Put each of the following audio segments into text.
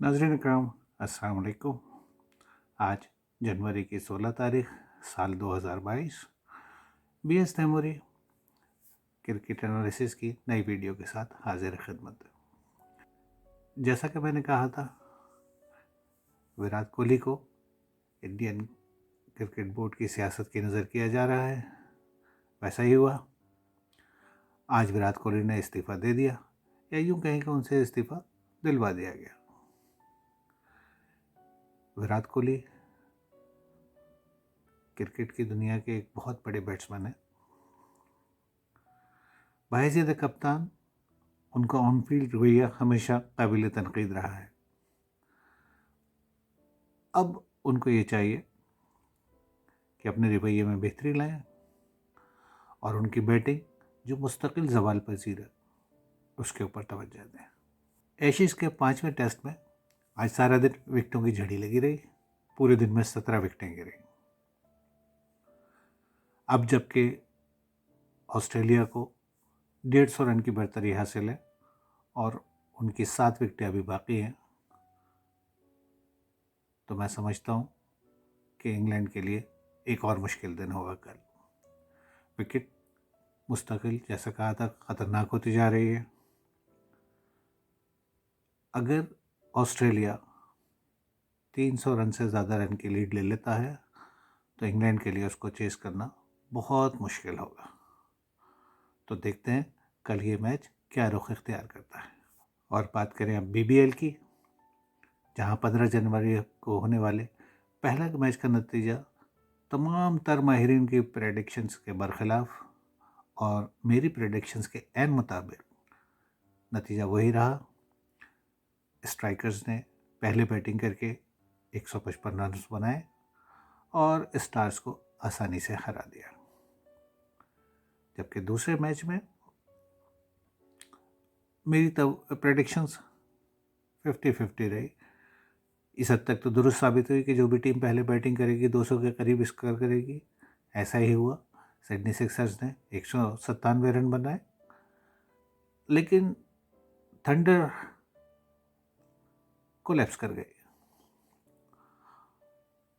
नाज़रीन इकराम, अस्सलाम वालेकुम। आज जनवरी की 16 तारीख साल 2022 बीएस तैमूरी क्रिकेट एनालिसिस की नई वीडियो के साथ हाजिर खिदमत। जैसा कि मैंने कहा था, विराट कोहली को इंडियन क्रिकेट बोर्ड की सियासत की नज़र किया जा रहा है। वैसा ही हुआ। आज विराट कोहली ने इस्तीफ़ा दे दिया, या यूँ कहें कि उनसे इस्तीफ़ा दिलवा दिया गया। विराट कोहली क्रिकेट की दुनिया के एक बहुत बड़े बैट्समैन हैं। बाहियत कप्तान उनका ऑन फील्ड रवैया हमेशा काबिल तनकीद रहा है। अब उनको ये चाहिए कि अपने रवैये में बेहतरी लाएं और उनकी बैटिंग जो मुस्तकिल ज़वाल पज़ीर है उसके ऊपर तवज्जो दें। एशिज़ के 5वें टेस्ट में आज सारा दिन विकेटों की झड़ी लगी रही। पूरे दिन में 17 विकेटें गिरी। अब जबकि ऑस्ट्रेलिया को 150 रन की बढ़तरी हासिल है और उनकी 7 विकेटें अभी बाकी हैं, तो मैं समझता हूँ कि इंग्लैंड के लिए एक और मुश्किल दिन होगा कल। विकेट मुस्तकिल, जैसा कहा था, ख़तरनाक होती जा रही है। अगर ऑस्ट्रेलिया 300 रन से ज़्यादा रन की लीड ले लेता है तो इंग्लैंड के लिए उसको चेस करना बहुत मुश्किल होगा। तो देखते हैं कल ये मैच क्या रुख इख्तियार करता है। और बात करें अब बीबीएल की, जहां 15 जनवरी को होने वाले पहला मैच का नतीजा तमाम तर माहिरीन की प्रेडिक्शंस के बरखिलाफ और मेरी प्रेडिक्शंस के ऐन मुताबिक नतीजा वही रहा। स्ट्राइकर्स ने पहले बैटिंग करके 155 रन बनाए और स्टार्स को आसानी से हरा दिया। जबकि दूसरे मैच में मेरी तब प्रेडिक्शंस 50-50 रही। इस हद तक तो दुरुस्त साबित हुई कि जो भी टीम पहले बैटिंग करेगी 200 के करीब स्कोर करेगी। ऐसा ही हुआ। सिडनी सिक्सर्स ने 197 रन बनाए, लेकिन थंडर कोलैप्स कर गई।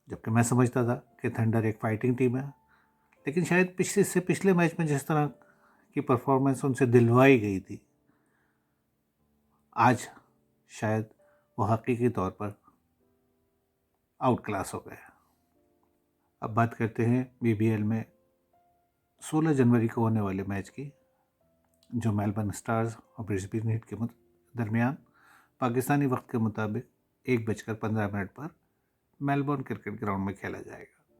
जबकि मैं समझता था कि थंडर एक फाइटिंग टीम है, लेकिन शायद पिछले मैच में जिस तरह की परफॉर्मेंस उनसे दिलवाई गई थी, आज शायद वो हकीकी तौर पर आउट क्लास हो गए। अब बात करते हैं बीबीएल में 16 जनवरी को होने वाले मैच की, जो मेलबर्न स्टार्स और ब्रिस्बेन हीट के दरमियान पाकिस्तानी वक्त के मुताबिक 1:15 पर मेलबर्न क्रिकेट ग्राउंड में खेला जाएगा।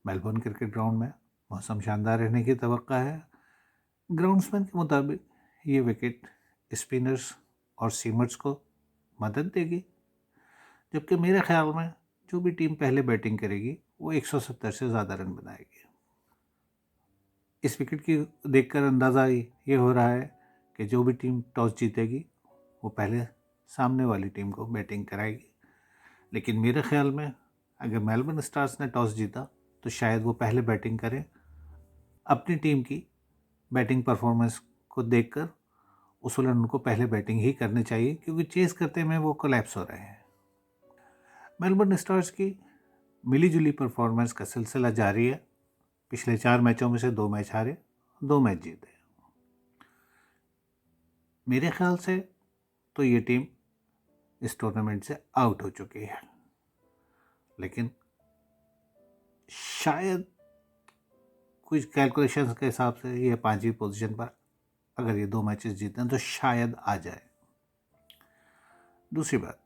मेलबर्न क्रिकेट ग्राउंड में मौसम शानदार रहने की तवक्का है। ग्राउंड्समैन के मुताबिक ये विकेट स्पिनर्स और सीमर्स को मदद देगी, जबकि मेरे ख्याल में जो भी टीम पहले बैटिंग करेगी वो 170 से ज़्यादा रन बनाएगी। इस विकेट की देखकर अंदाज़ा ये हो रहा है कि जो भी टीम टॉस जीतेगी वो पहले सामने वाली टीम को बैटिंग कराएगी। लेकिन मेरे ख्याल में अगर मेलबर्न स्टार्स ने टॉस जीता तो शायद वो पहले बैटिंग करें। अपनी टीम की बैटिंग परफॉर्मेंस को देखकर उसूलन उनको पहले बैटिंग ही करनी चाहिए, क्योंकि चेस करते में वो कोलैप्स हो रहे हैं। मेलबर्न स्टार्स की मिलीजुली परफॉर्मेंस का सिलसिला जारी है। पिछले 4 मैचों में से 2 मैच हारे, 2 मैच जीते। मेरे ख्याल से तो ये टीम इस टूर्नामेंट से आउट हो चुकी है, लेकिन शायद कुछ कैलकुलेशंस के हिसाब से ये 5वीं पोजीशन पर, अगर ये 2 मैचेस जीतें तो शायद आ जाए। दूसरी बात,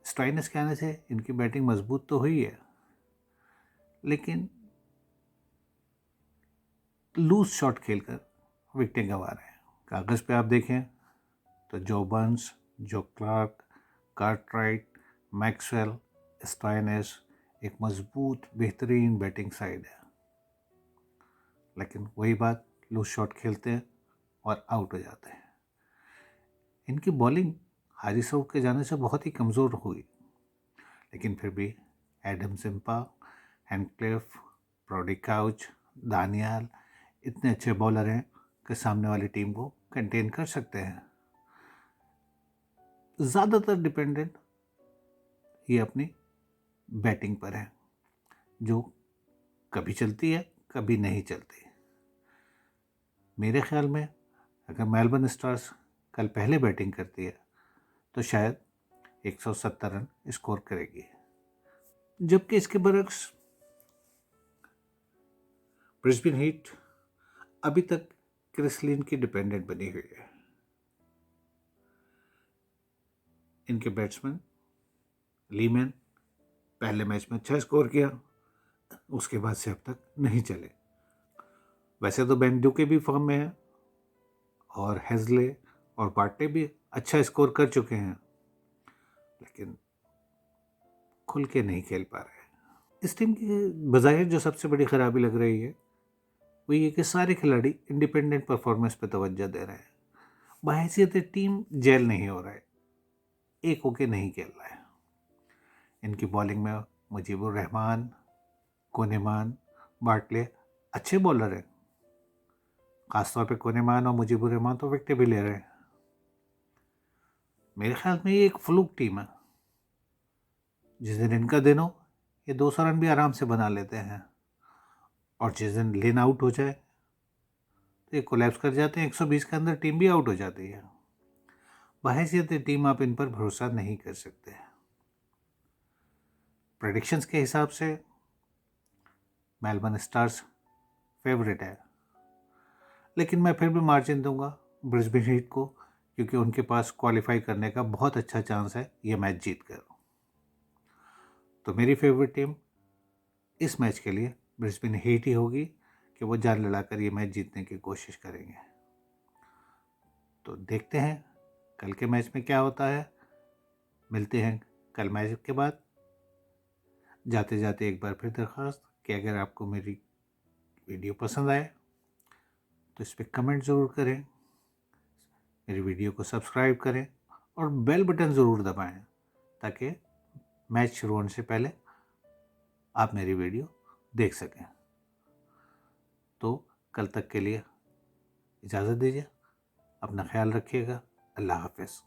स्टोइनिस के आने से इनकी बैटिंग मजबूत तो हुई है, लेकिन लूज शॉट खेलकर विकेटें गंवा रहे हैं। कागज़ पे आप देखें तो जो बर्न्स, जो क्लार्क, कार्टराइट, मैक्सवेल, स्टोइनिस एक मजबूत बेहतरीन बैटिंग साइड है, लेकिन वही बात, लूज शॉट खेलते हैं और आउट हो जाते हैं। इनकी बॉलिंग हारिस राउफ के जाने से बहुत ही कमज़ोर हुई, लेकिन फिर भी एडम सिम्पा, हैंक्लिफ, ब्रॉडी काउच, दानियाल इतने अच्छे बॉलर हैं कि सामने वाली टीम को कंटेन कर सकते हैं। ज़्यादातर डिपेंडेंट ये अपनी बैटिंग पर है, जो कभी चलती है कभी नहीं चलती। मेरे ख्याल में अगर मेलबर्न स्टार्स कल पहले बैटिंग करती है तो शायद 170 रन स्कोर करेगी, जबकि इसके बरक्स ब्रिस्बेन हीट अभी तक क्रिस लिन की डिपेंडेंट बनी हुई है। इनके बैट्समैन लीमैन पहले मैच में अच्छा स्कोर किया, उसके बाद से अब तक नहीं चले। वैसे तो बेन डुके भी फॉर्म में है और हेजले और बार्टे भी अच्छा स्कोर कर चुके हैं, लेकिन खुल के नहीं खेल पा रहे। इस टीम की बज़ाहिर जो सबसे बड़ी खराबी लग रही है वो ये कि सारे खिलाड़ी इंडिपेंडेंट परफॉर्मेंस पे तवज्जो दे रहे हैं, बहैसियत टीम जेल नहीं हो रहा है, एक होके नहीं खेल रहा है। इनकी बॉलिंग में मुजीबुर रहमान, कोनेमान, बार्टले अच्छे बॉलर हैं, खासतौर पे कोनेमान और मुजीबुर रहमान तो विकेट भी ले रहे हैं। मेरे ख्याल में ये एक फ्लूक टीम है, जिस दिन इनका दिन हो ये 200 रन भी आराम से बना लेते हैं, और जिस दिन लेन आउट हो जाए तो ये कोलैप्स कर जाते हैं, 120 के अंदर टीम भी आउट हो जाती है। बहैसियत टीम आप इन पर भरोसा नहीं कर सकते। प्रेडिक्शंस के हिसाब से मेलबर्न स्टार्स फेवरेट है, लेकिन मैं फिर भी मार्जिन दूंगा ब्रिस्बेन हीट को, क्योंकि उनके पास क्वालिफाई करने का बहुत अच्छा चांस है ये मैच जीत कर। तो मेरी फेवरेट टीम इस मैच के लिए ब्रिस्बेन हीट ही होगी कि वो जान लड़ाकर ये मैच जीतने की कोशिश करेंगे। तो देखते हैं कल के मैच में क्या होता है। मिलते हैं कल मैच के बाद। जाते जाते एक बार फिर दरख्वास्त कि अगर आपको मेरी वीडियो पसंद आए तो इस पर कमेंट ज़रूर करें, मेरी वीडियो को सब्सक्राइब करें और बेल बटन ज़रूर दबाएं, ताकि मैच शुरू होने से पहले आप मेरी वीडियो देख सकें। तो कल तक के लिए इजाज़त दीजिए, अपना ख्याल रखिएगा। अल्लाह हाफ़िज़।